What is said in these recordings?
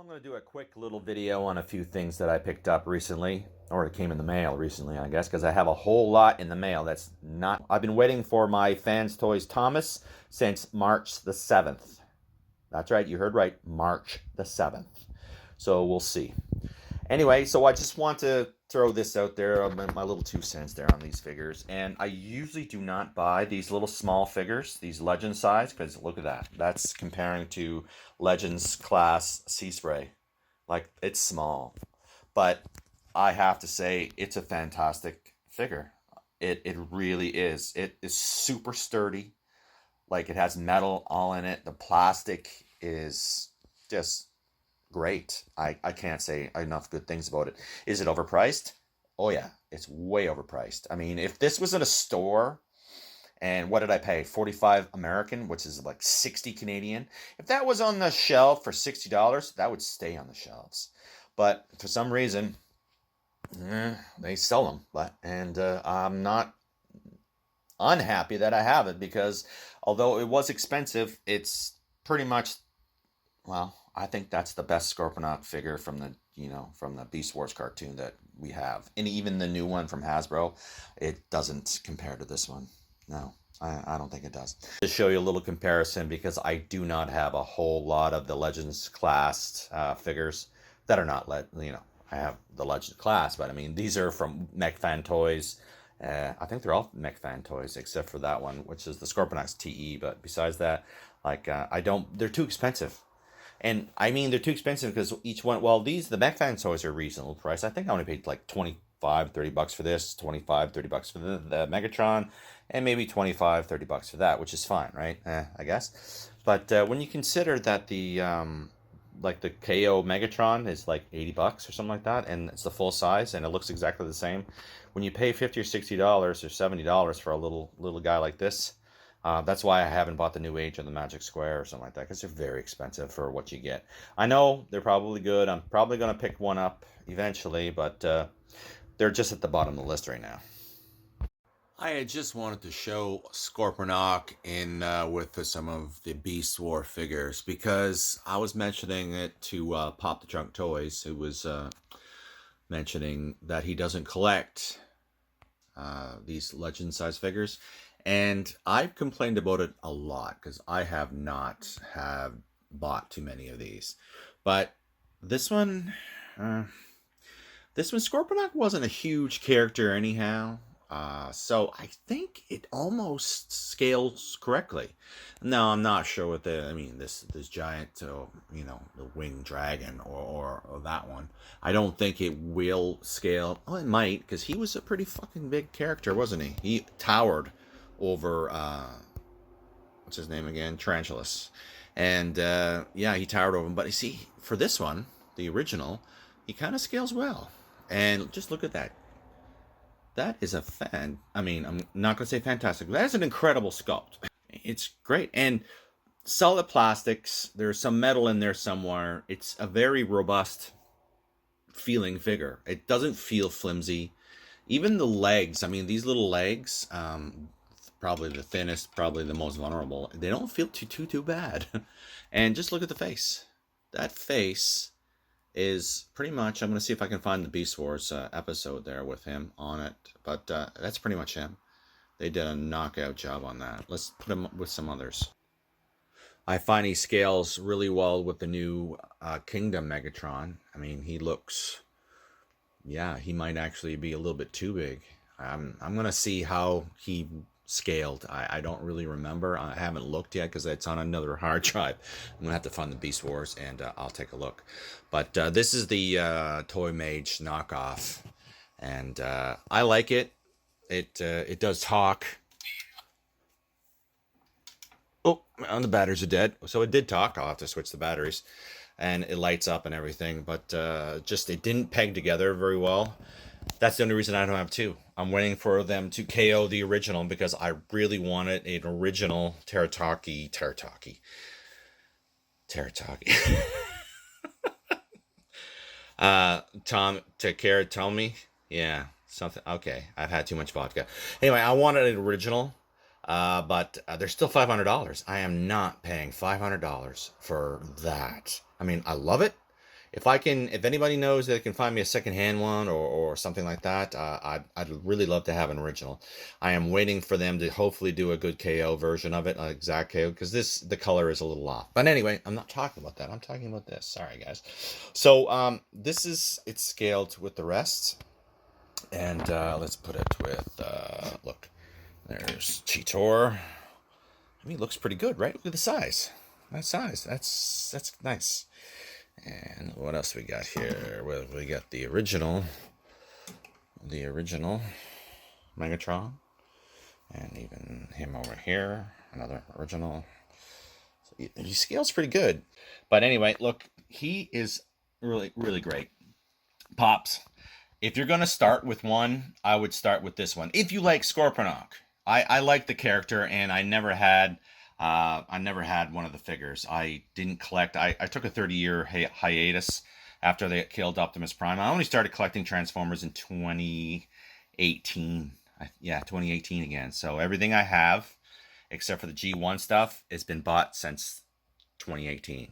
I'm going to do a quick little video on a few things that I picked up recently, or it came in the mail recently, I guess, because I have a whole lot in the mail that's not... I've been waiting for my Fans Toys Thomas since March the 7th. That's right, you heard right, March the 7th. So we'll see. Anyway, so I just want to throw this out there, my little 2 cents there on these figures. And I usually do not buy these little small figures, these Legend size, because look at that. That's comparing to Legends class Sea Spray. Like, it's small. But I have to say, it's a fantastic figure. It really is. It is super sturdy. Like, it has metal all in it. The plastic is just great. I can't say enough good things about it. Is it overpriced? Oh yeah, it's way overpriced. I mean, if this was in a store, and what did I pay? 45 American, which is like 60 Canadian. If that was on the shelf for $60, that would stay on the shelves. But for some reason, they sell them. And I'm not unhappy that I have it, because although it was expensive, it's pretty much, well, I think that's the best Scorponok figure from the, from the Beast Wars cartoon that we have. And even the new one from Hasbro, it doesn't compare to this one. No, I don't think it does. To show you a little comparison, because I do not have a whole lot of the Legends class figures that are not, I have the Legend class, but I mean, these are from MechFan Toys. I think they're all MechFan Toys, except for that one, which is the Scorponok's TE. But besides that, they're too expensive. And I mean, they're too expensive because each one, well, the MechFan Toys are reasonable price. I think I only paid like 25, 30 bucks for this, 25, 30 bucks for the Megatron, and maybe 25, 30 bucks for that, which is fine, right? I guess. But when you consider that the KO Megatron is like 80 bucks or something like that, and it's the full size, and it looks exactly the same. When you pay $50 or $60 or $70 for a little guy like this, that's why I haven't bought the New Age or the Magic Square or something like that, because they're very expensive for what you get. I know they're probably good. I'm probably going to pick one up eventually, but they're just at the bottom of the list right now. I had just wanted to show Scorponok in with some of the Beast War figures, because I was mentioning it to Pop the Trunk Toys, who was mentioning that he doesn't collect these Legend size figures. And I've complained about it a lot, because I have not bought too many of these. But this one, Scorponok wasn't a huge character anyhow. So I think it almost scales correctly. Now, I'm not sure what this giant, the winged dragon or that one. I don't think it will scale. Oh, it might, because he was a pretty fucking big character, wasn't he? He towered over, what's his name again? Tarantulas. And, yeah, he towered over him. But you see, for this one, the original, he kind of scales well. And just look at that. That is I'm not going to say fantastic. That is an incredible sculpt. It's great. And solid plastics. There's some metal in there somewhere. It's a very robust feeling figure. It doesn't feel flimsy. Even the legs, these little legs, probably the thinnest, probably the most vulnerable, they don't feel too bad. And just look at the face. That face is pretty much, I'm going to see if I can find the Beast Wars episode there with him on it, but that's pretty much him. They did a knockout job on that. Let's put him with some others. I find he scales really well with the new Kingdom Megatron. He looks, yeah, he might actually be a little bit too big. I'm going to see how he scaled. I don't really remember. I haven't looked yet, because it's on another hard drive. I'm gonna have to find the Beast Wars, and I'll take a look. But this is the Toy Mage knockoff, and I like it. It does talk. Oh, and the batteries are dead, so it did talk. I'll have to switch the batteries, and it lights up and everything, but just it didn't peg together very well. That's the only reason I don't have two. I'm waiting for them to KO the original, because I really wanted an original Terataki. Tom, take care. Tell me. Yeah, something. Okay, I've had too much vodka. Anyway, I wanted an original, but they're still $500. I am not paying $500 for that. I love it. if anybody knows that can find me a secondhand one or something like that, I'd really love to have an original. I am waiting for them to hopefully do a good KO version of it, an exact KO, because the color is a little off. But anyway, I'm not talking about that. I'm talking about this. Sorry, guys. So it's scaled with the rest, and let's put it with look. There's Cheetor. I mean, it looks pretty good, right? Look at the size. That size. That's nice. And what else we got here? Well, we got the original Megatron, and even him over here, another original. So he scales pretty good. But anyway, look, he is really, really great. Pops, if you're gonna start with one, I would start with this one. If you like Scorponok, I like the character, and I never had one of the figures. I didn't collect. I took a 30-year hiatus after they killed Optimus Prime. I only started collecting Transformers in 2018. Yeah, 2018 again. So everything I have, except for the G1 stuff, has been bought since 2018.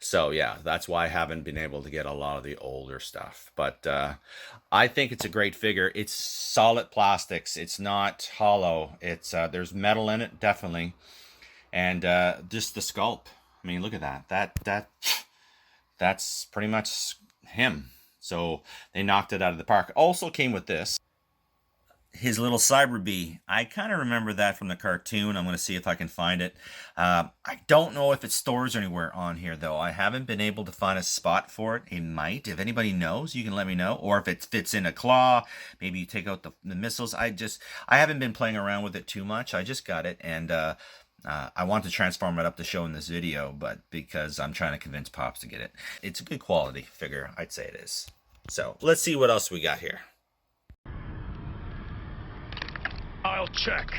So yeah, that's why I haven't been able to get a lot of the older stuff. But I think it's a great figure. It's solid plastics. It's not hollow. It's there's metal in it, definitely. And just the sculpt. I mean, look at that. That's pretty much him. So they knocked it out of the park. Also came with this. His little Cyber Bee. I kind of remember that from the cartoon. I'm going to see if I can find it. I don't know if it stores anywhere on here, though. I haven't been able to find a spot for it. It might. If anybody knows, you can let me know. Or if it fits in a claw, maybe you take out the missiles. I haven't been playing around with it too much. I just got it, and I want to transform it up to show in this video, but because I'm trying to convince Pops to get it. It's a good quality figure. I'd say it is. So let's see what else we got here. I'll check.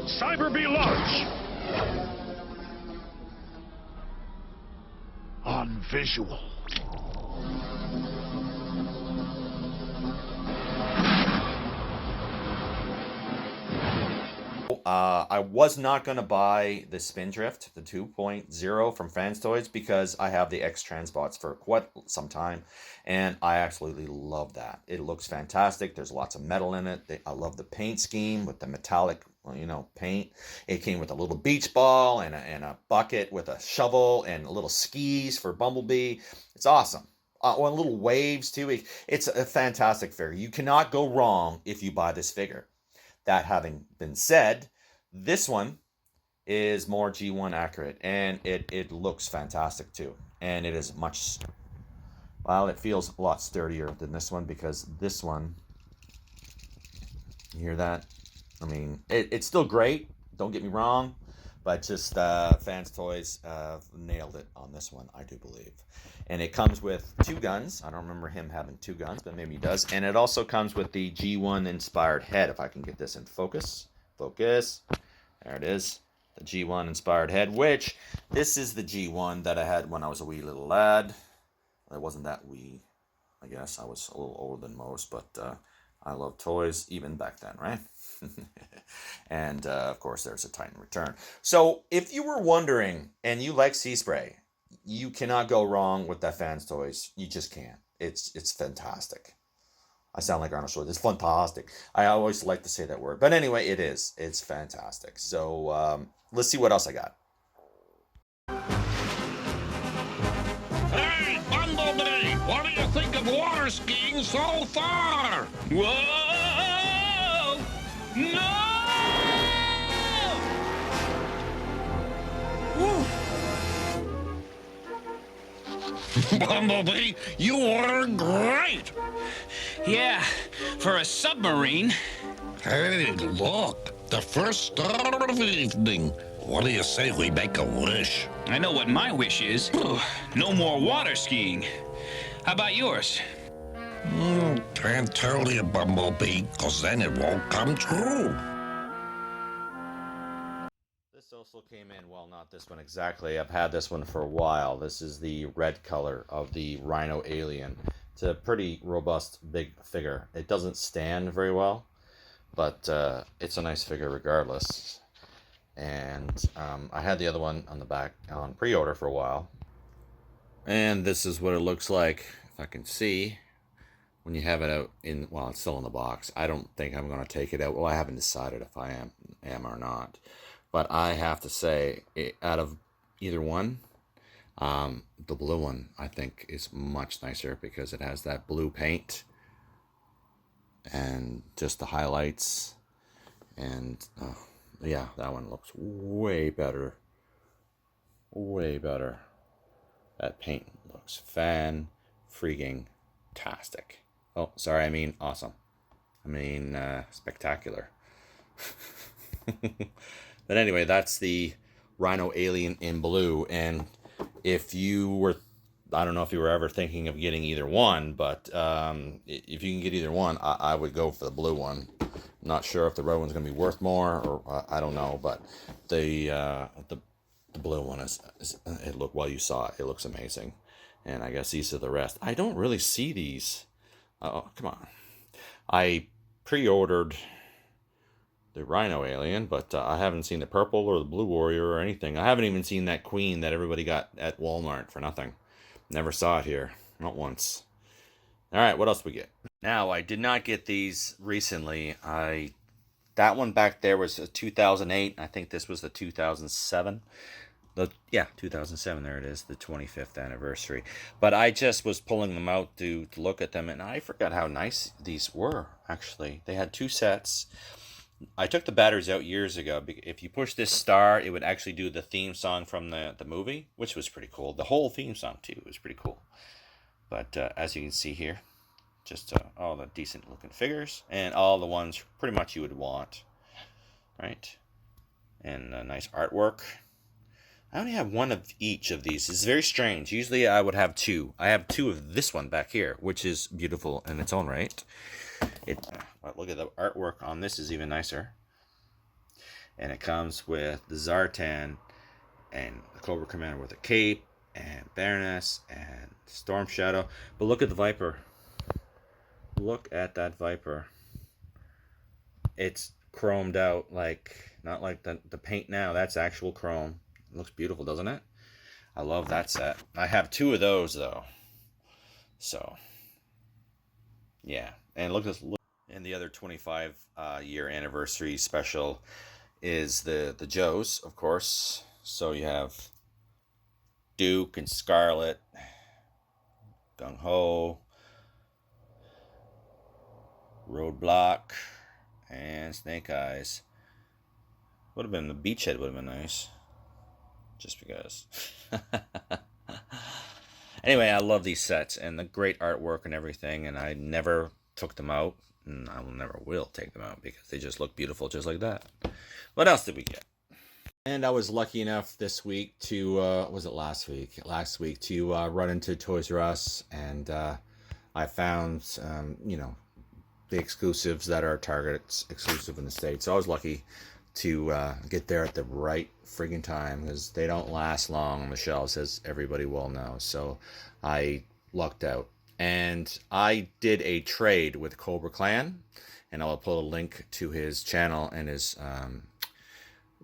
Cyber Bee launch. On visual. I was not going to buy the Spindrift, the 2.0 from Fans Toys, because I have the X-Transbots for quite some time, and I absolutely love that. It looks fantastic. There's lots of metal in it. I love the paint scheme with the metallic, paint. It came with a little beach ball and a bucket with a shovel and little skis for Bumblebee. It's awesome. Or little waves, too. It's a fantastic figure. You cannot go wrong if you buy this figure. That having been said, this one is more G1 accurate, and it looks fantastic too. And it is much, well, it feels a lot sturdier than this one, because this one, you hear that? I mean, it's still great, don't get me wrong, but just Fans Toys nailed it on this one, I do believe. And it comes with 2 guns. I don't remember him having 2 guns, but maybe he does. And it also comes with the G1 inspired head, if I can get this in focus. Focus. There it is. The G1 inspired head, which this is the G1 that I had when I was a wee little lad. It wasn't that wee, I guess. I was a little older than most, but I love toys even back then, right? And of course, there's a Titan Return. So if you were wondering and you like Sea Spray, you cannot go wrong with that Fans Toys. You just can't. It's fantastic. I sound like Arnold Schwarzenegger. It's fantastic. I always like to say that word. But anyway, it is. It's fantastic. So let's see what else I got. Hey, Bumblebee! What do you think of water skiing so far? Whoa! No! Bumblebee, you were great! Yeah, for a submarine. Hey, look, the first star of the evening. What do you say we make a wish? I know what my wish is. No more water skiing. How about yours? Can't tell you, Bumblebee, because then it won't come true. This also came in, well, not this one exactly. I've had this one for a while. This is the red color of the Rhino Alien. It's a pretty robust, big figure. It doesn't stand very well, but it's a nice figure regardless. And I had the other one on the back on pre-order for a while. And this is what it looks like, if I can see, when you have it out in, well, it's still in the box. I don't think I'm going to take it out. Well, I haven't decided if I am or not. But I have to say, out of either one, the blue one I think is much nicer because it has that blue paint and just the highlights. And yeah, that one looks way better. Way better. That paint looks fan-freaking-tastic. Oh, sorry, I mean awesome. I mean spectacular. But anyway, that's the Rhino Alien in blue. And if you were, I don't know if you were ever thinking of getting either one, but if you can get either one, I would go for the blue one. I'm not sure if the red one's going to be worth more, or I don't know, but the blue one is it look, well, you saw it, it looks amazing. And I guess these are the rest. I don't really see these. Oh, come on. I pre-ordered the Rhino Alien, but I haven't seen the purple or the blue warrior or anything. I haven't even seen that queen that everybody got at Walmart for nothing. Never saw it here, not once. All right, what else we get? Now, I did not get these recently. That one back there was a 2008. I think this was the 2007. 2007, there it is, the 25th anniversary. But I just was pulling them out to look at them, and I forgot how nice these were, actually. They had two sets. I took the batteries out years ago. If you push this star, it would actually do the theme song from the movie, which was pretty cool. The whole theme song, too, was pretty cool. But as you can see here, just all the decent looking figures, and all the ones pretty much you would want, right? And nice artwork. I only have one of each of these. It's very strange. Usually I would have two. I have two of this one back here, which is beautiful in its own right. Look at the artwork on this is even nicer. And it comes with the Zartan and the Cobra Commander with a cape and Baroness and Storm Shadow. But look at the Viper. Look at that Viper. It's chromed out, like not like the paint now. That's actual chrome. It looks beautiful, doesn't it? I love that set. I have two of those though. So yeah, and look at this. And the other 25 year anniversary special is the Joes, of course. So you have Duke and Scarlet, Gung Ho, Roadblock, and Snake Eyes. Would have been the Beachhead, would have been nice. Just because. Anyway, I love these sets and the great artwork and everything, and I never took them out, and I never will take them out because they just look beautiful just like that. What else did we get? And I was lucky enough this week to, was it last week? Last week to run into Toys R Us, and I found, the exclusives that are Target exclusive in the States. So I was lucky to get there at the right friggin' time because they don't last long on the shelves, as everybody well knows. So I lucked out. And I did a trade with CobraChlan, and I'll put a link to his channel and his,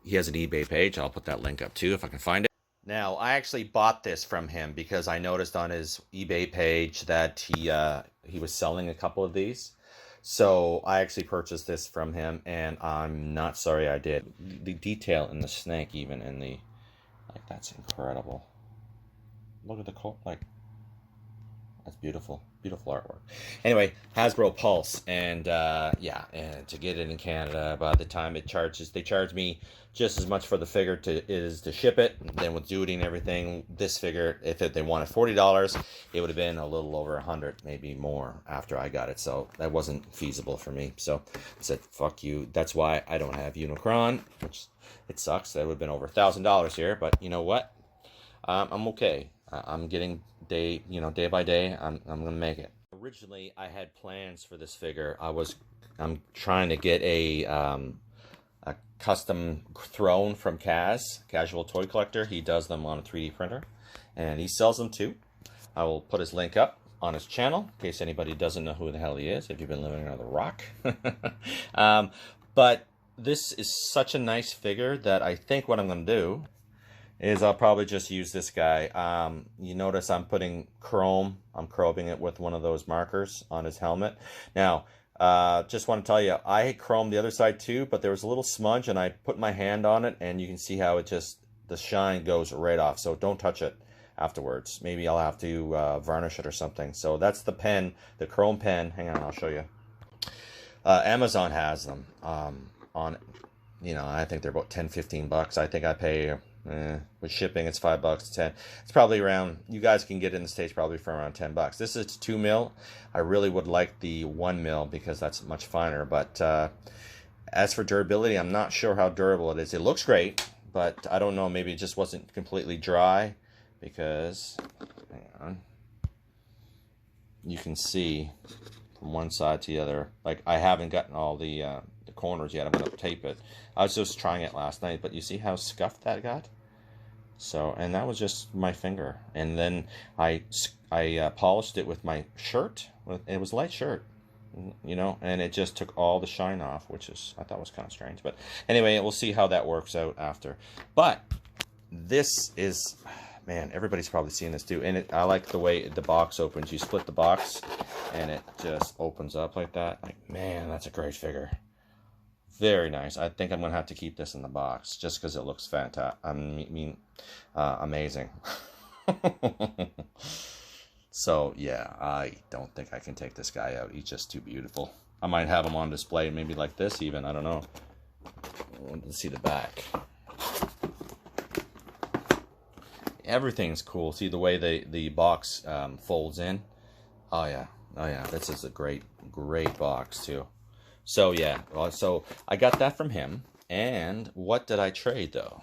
he has an eBay page. I'll put that link up too if I can find it. Now, I actually bought this from him because I noticed on his eBay page that he was selling a couple of these. So I actually purchased this from him, and I'm not sorry I did. The detail in the snake, even in the, like, that's incredible. Look at the that's beautiful, beautiful artwork. Anyway, Hasbro Pulse, and yeah, and to get it in Canada, by the time they charge me just as much for the figure to ship it. Then with duty and everything, this figure, if they wanted $40, it would have been a little over $100, maybe more after I got it. So that wasn't feasible for me. So I said, fuck you. That's why I don't have Unicron, which it sucks. That would have been over $1,000 here, but you know what? I'm okay. I'm getting day by day. I'm gonna make it. Originally, I had plans for this figure. I'm trying to get a custom throne from Casual Toy Collector. He does them on a 3D printer, and he sells them too. I will put his link up on his channel in case anybody doesn't know who the hell he is, if you've been living under the rock. But this is such a nice figure that I think what I'm going to do is I'll probably just use this guy. You notice I'm putting chrome. I'm chroming it with one of those markers on his helmet. Now, just want to tell you, I chromed the other side too, but there was a little smudge and I put my hand on it and you can see how it just, the shine goes right off. So don't touch it afterwards. Maybe I'll have to varnish it or something. So that's the pen, the chrome pen. Hang on, I'll show you. Amazon has them on, you know, I think they're about 10-15 bucks. I think I pay with shipping it's $5 to 10. It's probably around, you guys can get it in the States probably for around 10 bucks. This is 2 mil. I really would like the 1 mil because that's much finer, but as for durability, I'm not sure how durable it is. It looks great, but I don't know, maybe it just wasn't completely dry because, hang on, you can see from one side to the other, like I haven't gotten all the corners yet. I'm going to tape it. I was just trying it last night, but you see how scuffed that got? So, and that was just my finger. And then I polished it with my shirt. It was a light shirt, you know, and it just took all the shine off, which is, I thought was kind of strange. But anyway, we'll see how that works out after. But this is, man, everybody's probably seen this too. And I like the way the box opens. You split the box and it just opens up like that. Like, man, that's a great figure. Very nice. I think I'm going to have to keep this in the box just because it looks fantastic. I mean, amazing. So, yeah, I don't think I can take this guy out. He's just too beautiful. I might have him on display, maybe like this even. I don't know. Let's see the back. Everything's cool. See the way the box folds in? Oh, yeah. Oh, yeah. This is a great, great box, too. So, yeah. So, I got that from him. And what did I trade, though?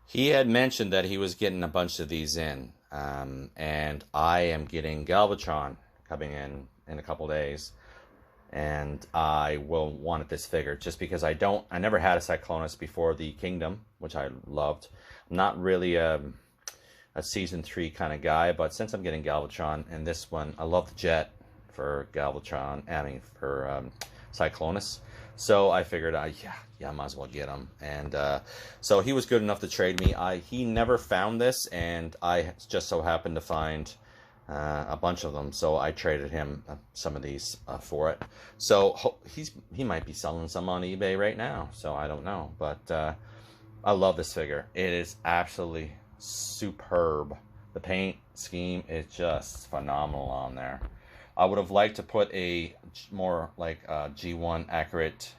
He had mentioned that he was getting a bunch of these in. And I am getting Galvatron coming in a couple days. And I will wanted this figure just because I never had a Cyclonus before the Kingdom, which I loved. I'm not really a Season 3 kind of guy, but since I'm getting Galvatron and this one, I love the Jet for Galvatron, for Cyclonus. So I figured, yeah, I might as well get him. And so he was good enough to trade me. He never found this, and I just so happened to find a bunch of them. So I traded him some of these for it. So he might be selling some on eBay right now. So I don't know, but I love this figure. It is absolutely superb. The paint scheme is just phenomenal on there. I would have liked to put a more like G1 accurate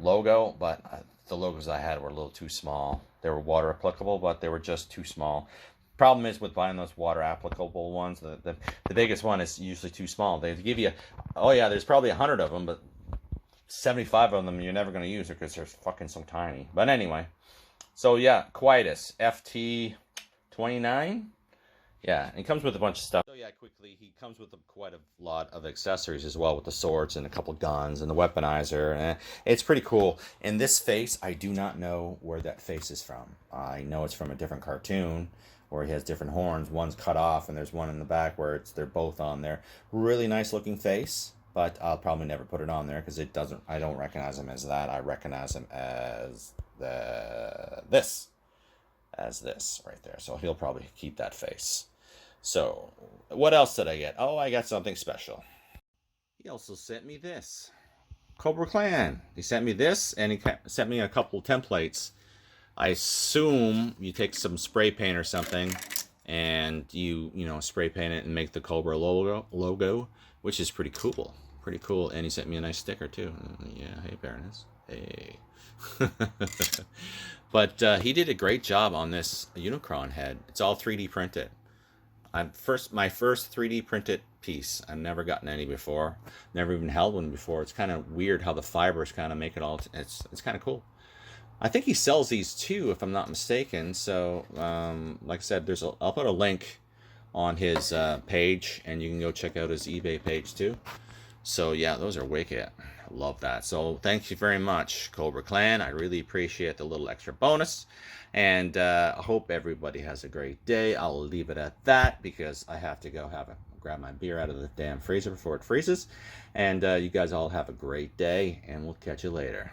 logo, but the logos I had were a little too small. They were water applicable, but they were just too small. Problem is with buying those water applicable ones, the biggest one is usually too small. They give you, oh yeah, there's probably 100 of them, but 75 of them you're never going to use because they're fucking so tiny. But anyway, so yeah, Quietus FT29. Yeah, and it comes with a bunch of stuff. So yeah, quickly, he comes with quite a lot of accessories as well, with the swords and a couple guns and the weaponizer. It's pretty cool. And this face, I do not know where that face is from. I know it's from a different cartoon where he has different horns. One's cut off, and there's one in the back where they're both on there. Really nice looking face, but I'll probably never put it on there because I don't recognize him as that. I recognize him as this right there. So he'll probably keep that face. So, what else did I get? Oh, I got something special. He also sent me this. CobraChlan. He sent me this, and he sent me a couple templates. I assume you take some spray paint or something, and you spray paint it and make the Cobra logo, which is pretty cool. Pretty cool. And he sent me a nice sticker, too. Yeah, hey, Baroness. Hey. But he did a great job on this Unicron head. It's all 3D printed. My first 3D printed piece. I've never gotten any before. Never even held one before. It's kind of weird how the fibers kind of make it all. It's kind of cool. I think he sells these too, if I'm not mistaken. So, like I said, I'll put a link on his page, and you can go check out his eBay page too. So yeah, those are wicked. I love that. So thank you very much, CobraChlan. I really appreciate the little extra bonus. And I hope everybody has a great day. I'll leave it at that because I have to go grab my beer out of the damn freezer before it freezes. And you guys all have a great day, and we'll catch you later.